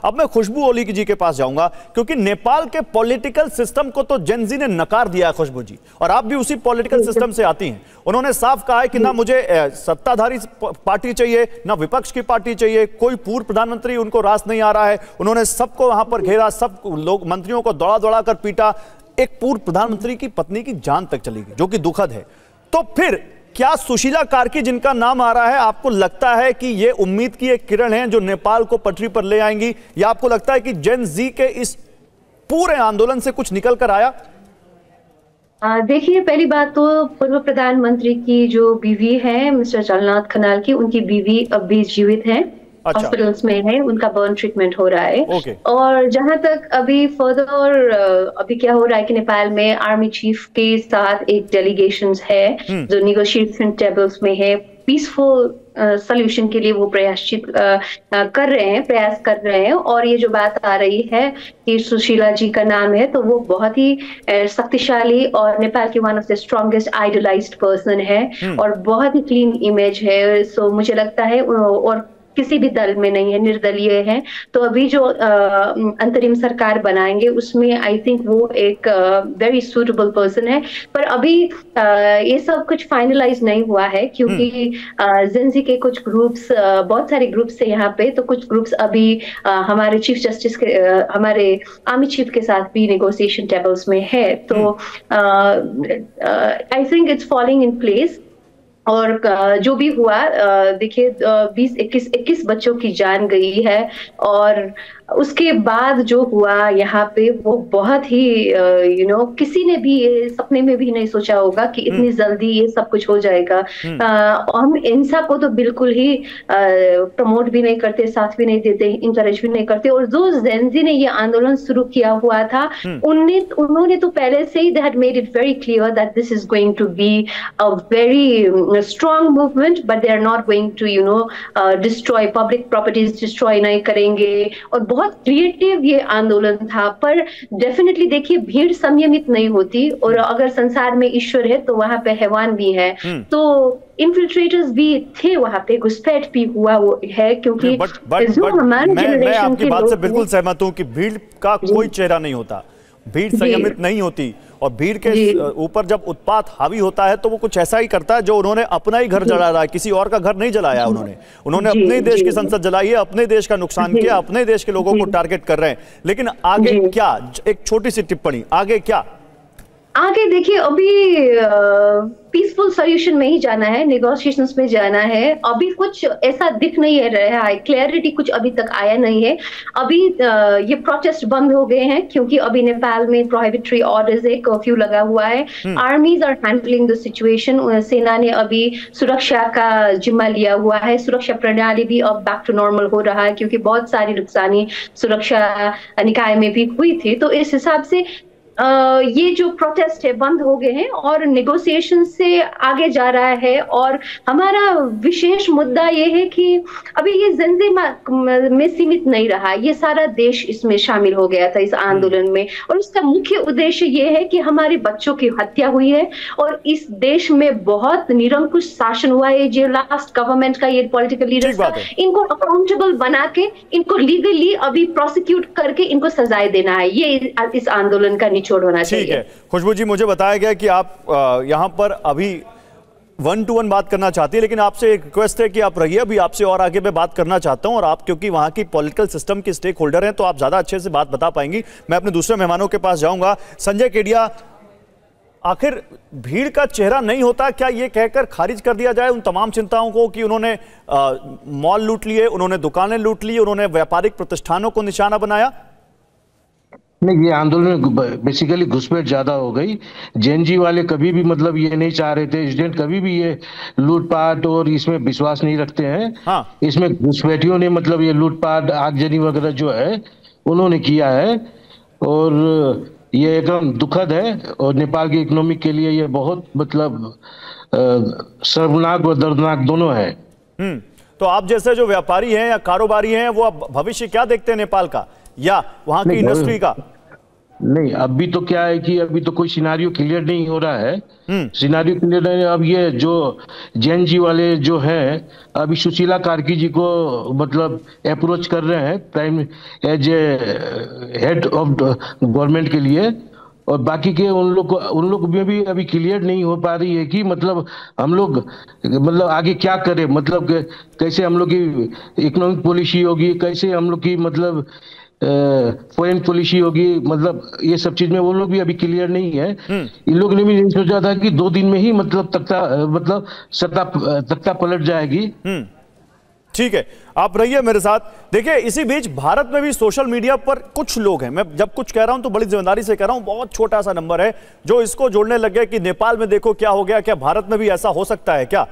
अब मैं खुशबू ओली जी के पास जाऊंगा, क्योंकि नेपाल के पॉलिटिकल सिस्टम को तो जेन जी ने नकार दिया है खुशबू जी, और आप भी उसी पॉलिटिकल सिस्टम से आती हैं। उन्होंने साफ कहा है कि ना मुझे सत्ताधारी पार्टी चाहिए, ना विपक्ष की पार्टी चाहिए, कोई पूर्व प्रधानमंत्री उनको रास नहीं आ रहा है। उन्होंने सबको वहां पर घेरा, सब लोग मंत्रियों को दौड़ा दौड़ा कर पीटा, एक पूर्व प्रधानमंत्री की पत्नी की जान तक चली गई, जो कि दुखद है। तो फिर क्या सुशीला कार्की जिनका नाम आ रहा है, आपको लगता है कि ये उम्मीद की एक किरण है जो नेपाल को पटरी पर ले आएंगी, या आपको लगता है कि जेन जी के इस पूरे आंदोलन से कुछ निकल कर आया? देखिए, पहली बात तो पूर्व प्रधानमंत्री की जो बीवी है मिस्टर जलनाथ खनाल की, उनकी बीवी अब भी जीवित है, हॉस्पिटल्स में है, उनका बर्न ट्रीटमेंट हो रहा है। और जहां तक अभी फर्दर अभी क्या हो रहा है कि नेपाल में आर्मी चीफ के साथ एक डेलीगेशंस है जो निगोशिएशन टेबल्स में है, पीसफुल सोल्यूशन के लिए वो प्रयास कर रहे हैं। और ये जो बात आ रही है कि सुशीला जी का नाम है, तो वो बहुत ही शक्तिशाली और नेपाल की one of the strongest idealised person है और बहुत ही क्लीन इमेज है। सो मुझे लगता है, और किसी भी दल में नहीं है, निर्दलीय है। तो अभी जो अंतरिम सरकार बनाएंगे उसमें आई थिंक वो एक वेरी सूटेबल पर्सन है। पर अभी ये सब कुछ फाइनलाइज नहीं हुआ है, क्योंकि जेन जी के कुछ ग्रुप्स, बहुत सारे ग्रुप्स है यहाँ पे, तो कुछ ग्रुप्स अभी हमारे चीफ जस्टिस के, हमारे आर्मी चीफ के साथ भी नेगोशिएशन टेबल्स में है। तो I think it's falling in place. और जो भी हुआ, देखिए 20-21 बच्चों की जान गई है, और उसके बाद जो हुआ यहाँ पे वो बहुत ही किसी ने भी ये सपने में भी नहीं सोचा होगा कि इतनी जल्दी ये सब कुछ हो जाएगा। हम हिंसा को तो बिल्कुल ही प्रमोट भी नहीं करते, साथ भी नहीं देते, इंकरेज भी नहीं करते। और जो जेन जी ने ये आंदोलन शुरू किया हुआ था, उन्होंने तो पहले से ही they had made it very clear that this is going to be a very strong movement, but they are not going to destroy public properties, destroy नहीं करेंगे। और बहुत क्रिएटिव ये आंदोलन था। पर डेफिनेटली देखिए, भीड़ संयमित नहीं होती, और अगर संसार में ईश्वर है तो वहां पे हैवान भी है। तो इन्फिल्ट्रेटर्स भी थे वहां पे, घुसपैठ भी हुआ वो है, क्योंकि मैं आपकी बात से बिल्कुल सहमत हूं कि भीड़ का कोई चेहरा नहीं होता, भीड़ संयमित नहीं होती, और भीड़ के ऊपर जब उत्पात हावी होता है तो वो कुछ ऐसा ही करता है जो उन्होंने अपना ही घर जला रहा है, किसी और का घर नहीं जलाया उन्होंने अपने देश की संसद जलाई है, अपने देश का नुकसान किया, अपने देश के लोगों को टारगेट कर रहे हैं। लेकिन आगे क्या, एक छोटी सी टिप्पणी, आगे क्या? आगे देखिए, अभी पीसफुल सॉल्यूशन में ही जाना है, नेगोशिएशंस में जाना है। अभी कुछ ऐसा दिख नहीं रहा है, क्लैरिटी कुछ अभी तक आया नहीं है। अभी ये प्रोटेस्ट बंद हो गए हैं, क्योंकि अभी नेपाल में प्रोहिबिटरी ऑर्डर्स है, कर्फ्यू लगा हुआ है। Armies are handling the situation, सेना ने अभी सुरक्षा का जिम्मा लिया हुआ है, सुरक्षा प्रणाली भी अब बैक टू नॉर्मल हो रहा है, क्योंकि बहुत सारी नुकसानी सुरक्षा निकाय में भी हुई थी। तो इस हिसाब से ये जो प्रोटेस्ट है बंद हो गए हैं, और नेगोशिएशन से आगे जा रहा है। और हमारा विशेष मुद्दा ये है कि अभी ये जेन जी में सीमित नहीं रहा, ये सारा देश इसमें शामिल हो गया था इस आंदोलन में। और उसका मुख्य उद्देश्य ये है कि हमारे बच्चों की हत्या हुई है, और इस देश में बहुत निरंकुश शासन हुआ है। जो लास्ट गवर्नमेंट का ये पॉलिटिकल लीडर्स था, इनको अकाउंटेबल बना के, इनको लीगली अभी प्रोसिक्यूट करके इनको सजाएं देना है। ये इस आंदोलन का होना चाहिए। ठीक है खुशबू जी, मुझे बताया गया कि आप यहां पर अभी 1-to-1 बात करना चाहती है, लेकिन आपसे एक रिक्वेस्ट है कि आप रहिए, अभी आपसे और आगे मैं बात करना चाहता हूं, और आप क्योंकि वहां की पॉलिटिकल सिस्टम के स्टेक होल्डर हैं तो आप ज्यादा अच्छे से बात बता पाएंगी। मैं अपने दूसरे मेहमानों के पास जाऊंगा। संजय केडिया, आखिर भीड़ का चेहरा नहीं होता, क्या ये कहकर खारिज कर दिया जाए उन तमाम चिंताओं को कि उन्होंने मॉल लूट लिए, उन्होंने दुकानें लूट ली, उन्होंने व्यापारिक प्रतिष्ठानों को निशाना बनाया? नहीं, ये आंदोलन में बेसिकली घुसपैठ ज्यादा हो गई। जेन जी वाले कभी भी मतलब ये नहीं चाह रहे थे, स्टूडेंट कभी भी ये लूटपाट और इसमें विश्वास नहीं रखते हैं। हाँ। इसमें घुसपैठियों ने मतलब ये लूटपाट, आगजनी वगैरह जो है उन्होंने किया है, और ये एकदम दुखद है, और नेपाल की इकोनॉमी के लिए ये बहुत मतलब शर्मनाक और दर्दनाक दोनों है। तो आप जैसे जो व्यापारी हैं या कारोबारी हैं, वो भविष्य क्या देखते हैं नेपाल का या वहां की इंडस्ट्री का? नहीं, अभी तो क्या है कि अभी तो कोई सिनारियो क्लियर नहीं हो रहा है। सिनारियो क्लियर नहीं। अब ये जो जैन जी वाले जो हैं, अभी सुशीला कार्की जी को मतलब अप्रोच कर रहे हैं prime as a head of government के लिए। और बाकी के उन लोग में भी अभी क्लियर नहीं हो पा रही है कि मतलब हम लोग मतलब आगे क्या करें, मतलब कैसे हम लोग की इकोनॉमिक पॉलिसी होगी, कैसे हम लोग की मतलब फॉरेन पॉलिसी होगी, मतलब ये सब चीज में वो लोग भी अभी क्लियर नहीं है। इन लोग ने भी नहीं सोचा था कि 2 दिन में ही मतलब तख्ता पलट जाएगी। ठीक है, आप रहिए मेरे साथ। देखिए, इसी बीच भारत में भी सोशल मीडिया पर कुछ लोग हैं, मैं जब कुछ कह रहा हूं तो बड़ी जिम्मेदारी से कह रहा हूं, बहुत छोटा सा नंबर है जो इसको जोड़ने लग गए कि नेपाल में देखो क्या हो गया, क्या भारत में भी ऐसा हो सकता है क्या।